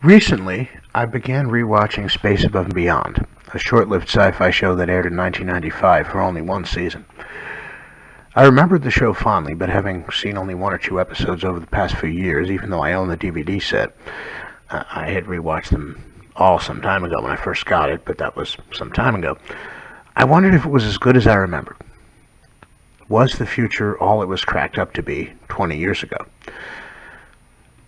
Recently, I began rewatching Space Above and Beyond, a short-lived sci-fi show that aired in 1995 for only one season. I remembered the show fondly, but having seen only one or two episodes over the past few years, even though I own the DVD set, I had rewatched them all some time ago when I first got it, but that was some time ago. I wondered if it was as good as I remembered. Was the future all it was cracked up to be 20 years ago?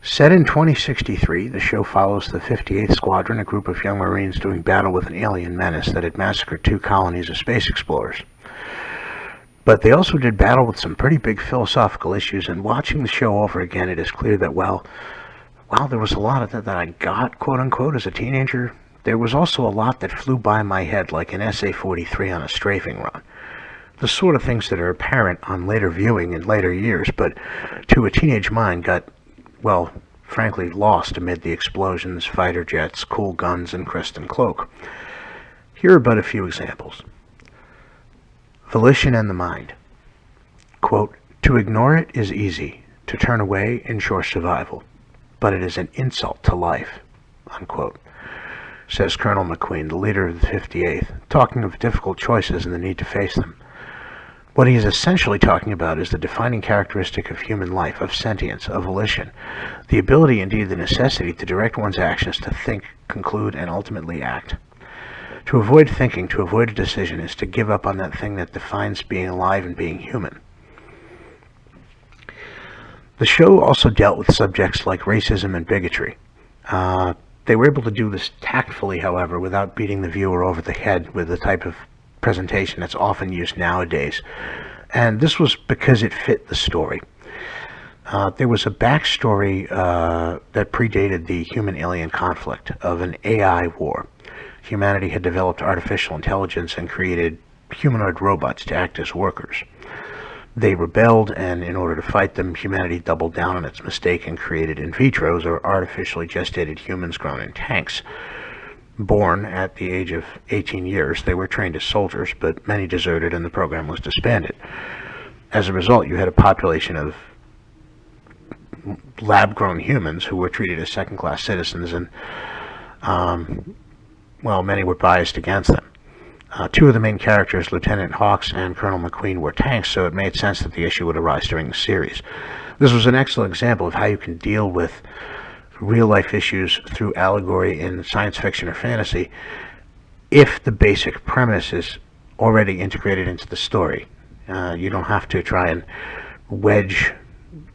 Set in 2063, the show follows the 58th Squadron, a group of young Marines doing battle with an alien menace that had massacred two colonies of space explorers. But they also did battle with some pretty big philosophical issues, and watching the show over again, it is clear that while there was a lot of that I got, quote-unquote, as a teenager, there was also a lot that flew by my head like an SA-43 on a strafing run. The sort of things that are apparent on later viewing in later years, but to a teenage mind got, well, frankly, lost amid the explosions, fighter jets, cool guns, and crest and cloak. Here are but a few examples. Volition and the mind. Quote, to ignore it is easy, to turn away ensures survival, but it is an insult to life, unquote, says Colonel McQueen, the leader of the 58th, talking of difficult choices and the need to face them. What he is essentially talking about is the defining characteristic of human life, of sentience, of volition, the ability, indeed the necessity, to direct one's actions, to think, conclude, and ultimately act. To avoid thinking, to avoid a decision, is to give up on that thing that defines being alive and being human. The show also dealt with subjects like racism and bigotry. They were able to do this tactfully, however, without beating the viewer over the head with the type of presentation that's often used nowadays, and this was because it fit the story. There was a backstory that predated the human-alien conflict of an AI war. Humanity had developed artificial intelligence and created humanoid robots to act as workers. They rebelled, and in order to fight them, humanity doubled down on its mistake and created in vitros, or artificially gestated humans grown in tanks. Born at the age of 18 years, they were trained as soldiers, but many deserted and the program was disbanded. As a result, you had a population of lab-grown humans who were treated as second-class citizens, and, many were biased against them. Two of the main characters, Lieutenant Hawks and Colonel McQueen, were tanks, so it made sense that the issue would arise during the series. This was an excellent example of how you can deal with real-life issues through allegory in science fiction or fantasy if the basic premise is already integrated into the story. You don't have to try and wedge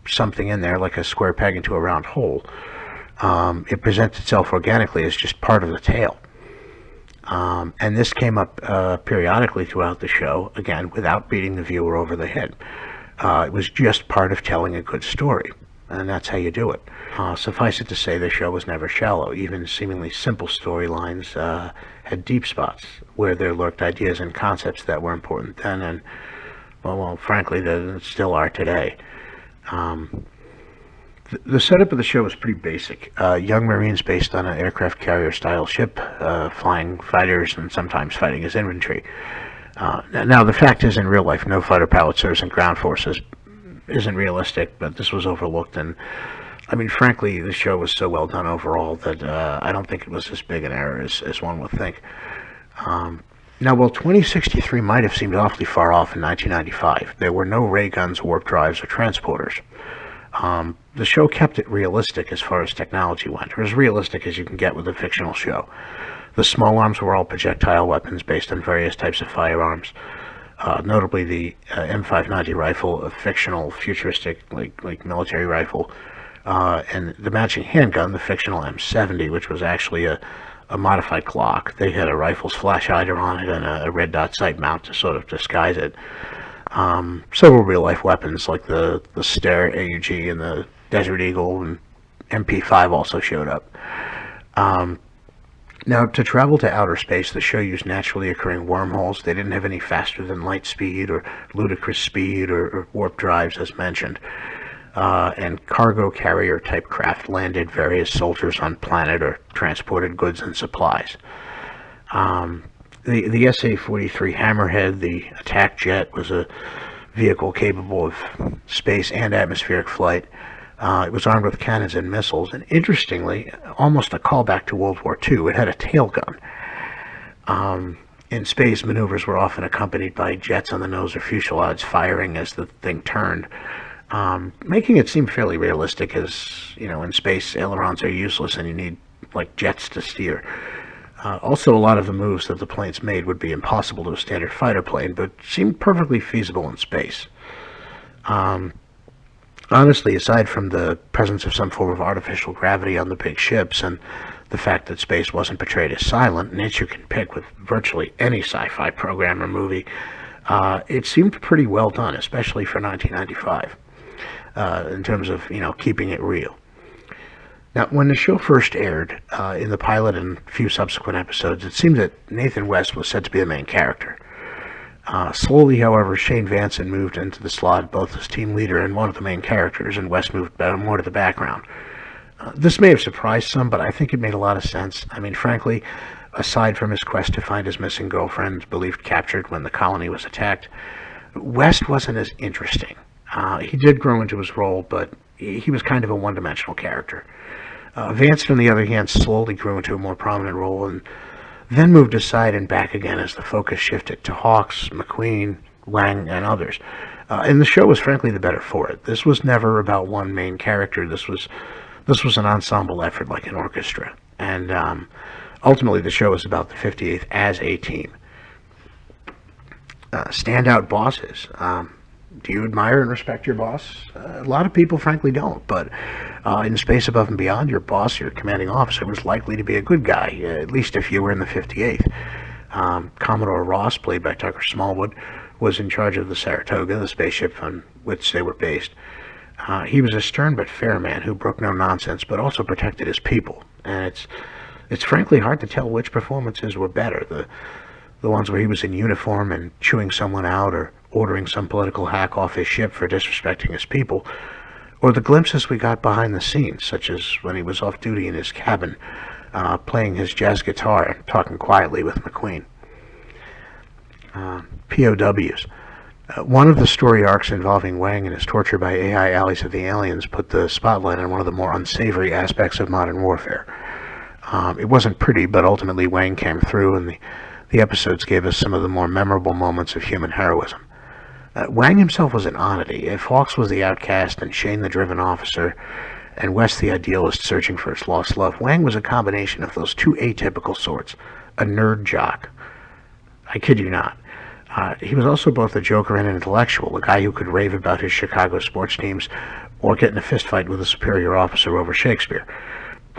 something in there like a square peg into a round hole. It presents itself organically as just part of the tale. And this came up periodically throughout the show, again, without beating the viewer over the head. It was just part of telling a good story, and that's how you do it. Suffice it to say, the show was never shallow. Even seemingly simple storylines had deep spots where there lurked ideas and concepts that were important then and, frankly, that still are today. The setup of the show was pretty basic. Young Marines based on an aircraft carrier-style ship, flying fighters and sometimes fighting as infantry. Now, the fact is, in real life, no fighter pilot serves in ground forces isn't realistic, but this was overlooked, and frankly, the show was so well done overall that I don't think it was as big an error as one would think. Now, while 2063 might have seemed awfully far off in 1995, there were no ray guns, warp drives, or transporters. The show kept it realistic as far as technology went, or as realistic as you can get with a fictional show. The small arms were all projectile weapons based on various types of firearms. Notably, the M590 rifle, a fictional, futuristic, like military rifle, and the matching handgun, the fictional M70, which was actually a modified Glock. They had a rifle's flash hider on it and a red dot sight mount to sort of disguise it. Several real-life weapons like the Steyr AUG and the Desert Eagle and MP5 also showed up. Now, to travel to outer space, the show used naturally occurring wormholes. They didn't have any faster-than-light speed or ludicrous speed or warp drives, as mentioned. And cargo carrier-type craft landed various soldiers on planet or transported goods and supplies. The SA-43 Hammerhead, the attack jet, was a vehicle capable of space and atmospheric flight. It was armed with cannons and missiles, and interestingly, almost a callback to World War II, it had a tail gun. In space, maneuvers were often accompanied by jets on the nose or fuselage firing as the thing turned, making it seem fairly realistic as, in space, ailerons are useless and you need, like, jets to steer. Also, a lot of the moves that the planes made would be impossible to a standard fighter plane, but seemed perfectly feasible in space. Honestly, aside from the presence of some form of artificial gravity on the big ships and the fact that space wasn't portrayed as silent, an itch you can pick with virtually any sci-fi program or movie, it seemed pretty well done, especially for 1995, in terms of, keeping it real. Now, when the show first aired, in the pilot and few subsequent episodes, it seemed that Nathan West was said to be the main character. Slowly, however, Shane Vanson moved into the slot both as team leader and one of the main characters, and West moved more to the background. This may have surprised some, but I think it made a lot of sense. I mean, frankly, aside from his quest to find his missing girlfriend, believed captured when the colony was attacked, West wasn't as interesting. He did grow into his role, but he was kind of a one-dimensional character. Vanson, on the other hand, slowly grew into a more prominent role and then moved aside and back again as the focus shifted to Hawks, McQueen, Wang, and others. And the show was frankly the better for it. This was never about one main character. This was an ensemble effort like an orchestra. And ultimately the show is about the 58th as a team. Standout bosses. Do you admire and respect your boss? A lot of people frankly don't, but in Space Above and Beyond, your boss, your commanding officer, was likely to be a good guy, at least if you were in the 58th. Commodore Ross, played by Tucker Smallwood, was in charge of the Saratoga, the spaceship on which they were based. He was a stern but fair man who broke no nonsense, but also protected his people. And it's frankly hard to tell which performances were better. The ones where he was in uniform and chewing someone out or ordering some political hack off his ship for disrespecting his people, or the glimpses we got behind the scenes, such as when he was off duty in his cabin, playing his jazz guitar and talking quietly with McQueen. POWs. One of the story arcs involving Wang and his torture by AI allies of the aliens put the spotlight on one of the more unsavory aspects of modern warfare. It wasn't pretty, but ultimately Wang came through, and the episodes gave us some of the more memorable moments of human heroism. Wang himself was an oddity. If Hawks was the outcast and Shane the driven officer, and West the idealist searching for his lost love, Wang was a combination of those two atypical sorts, a nerd jock. I kid you not. He was also both a joker and an intellectual, a guy who could rave about his Chicago sports teams or get in a fistfight with a superior officer over Shakespeare.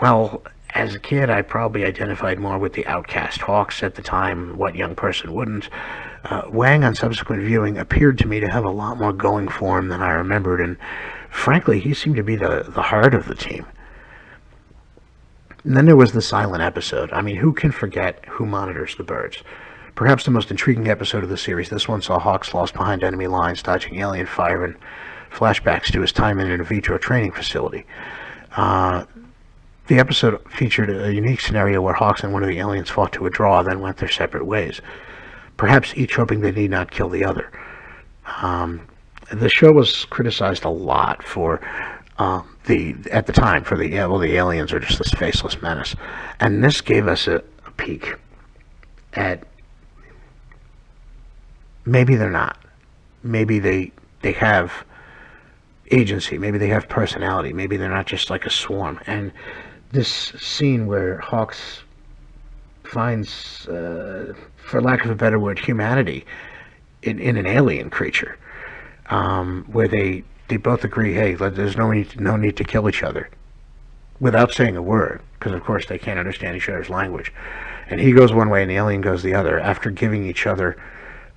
Well, as a kid, I probably identified more with the outcast Hawks at the time. What young person wouldn't? Wang, on subsequent viewing, appeared to me to have a lot more going for him than I remembered, and frankly, he seemed to be the heart of the team. And then there was the silent episode. I mean, who can forget Who Monitors the Birds? Perhaps the most intriguing episode of the series. This one saw Hawks lost behind enemy lines, dodging alien fire, and flashbacks to his time in an in vitro training facility. The episode featured a unique scenario where Hawks and one of the aliens fought to a draw, then went their separate ways, perhaps each hoping they need not kill the other. The show was criticized a lot for at the time for the aliens are just this faceless menace, and this gave us a peek at maybe they're not. Maybe they have agency. Maybe they have personality. Maybe they're not just like a swarm. And this scene where Hawks finds, for lack of a better word, humanity in an alien creature, where they both agree, hey, there's no need to kill each other, without saying a word, because of course they can't understand each other's language. And he goes one way and the alien goes the other, after giving each other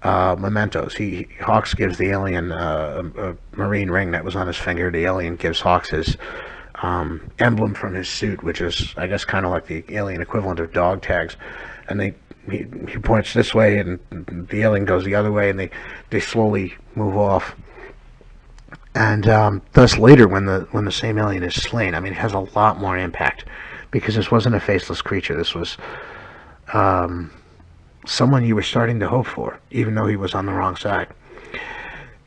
mementos. Hawks gives the alien a marine ring that was on his finger. The alien gives Hawks his emblem from his suit, which is, I guess, kind of like the alien equivalent of dog tags. And he points this way, and the alien goes the other way, and they slowly move off. And thus later, when the same alien is slain, I mean, it has a lot more impact, because this wasn't a faceless creature. This was someone you were starting to hope for, even though he was on the wrong side.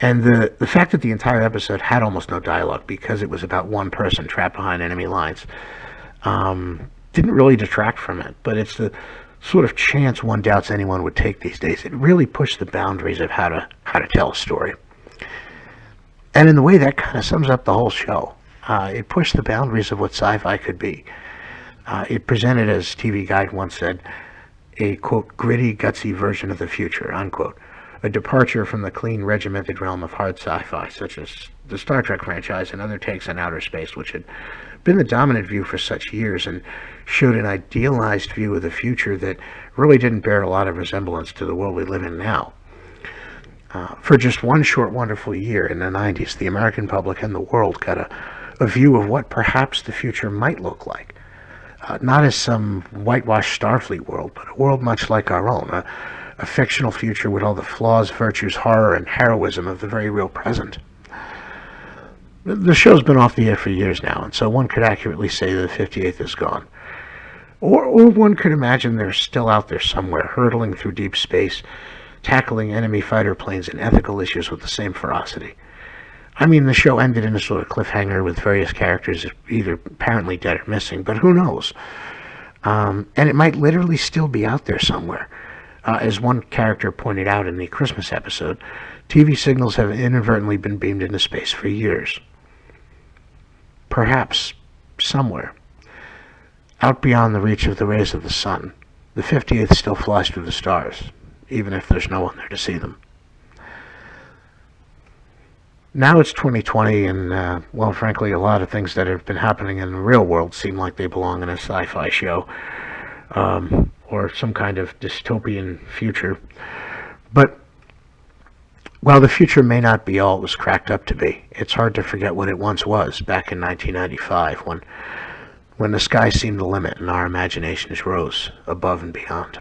And the fact that the entire episode had almost no dialogue because it was about one person trapped behind enemy lines didn't really detract from it. But it's the sort of chance one doubts anyone would take these days. It really pushed the boundaries of how to tell a story. And in the way that kind of sums up the whole show. It pushed the boundaries of what sci-fi could be. It presented, as TV Guide once said, a, quote, gritty, gutsy version of the future, unquote. A departure from the clean, regimented realm of hard sci-fi, such as the Star Trek franchise and other takes on outer space, which had been the dominant view for such years and showed an idealized view of the future that really didn't bear a lot of resemblance to the world we live in now. For just one short, wonderful year in the 90s, the American public and the world got a view of what perhaps the future might look like. Not as some whitewashed Starfleet world, but a world much like our own, a fictional future with all the flaws, virtues, horror, and heroism of the very real present. The show's been off the air for years now, and so one could accurately say that the 58th is gone. Or one could imagine they're still out there somewhere, hurtling through deep space, tackling enemy fighter planes and ethical issues with the same ferocity. I mean, the show ended in a sort of cliffhanger with various characters either apparently dead or missing, but who knows? And it might literally still be out there somewhere. As one character pointed out in the Christmas episode, TV signals have inadvertently been beamed into space for years. Perhaps, somewhere, out beyond the reach of the rays of the sun, the 58th still flies through the stars, even if there's no one there to see them. Now it's 2020, and, well, frankly, a lot of things that have been happening in the real world seem like they belong in a sci-fi show, or some kind of dystopian future. But while the future may not be all it was cracked up to be, it's hard to forget what it once was back in 1995, when the sky seemed the limit and our imaginations rose above and beyond.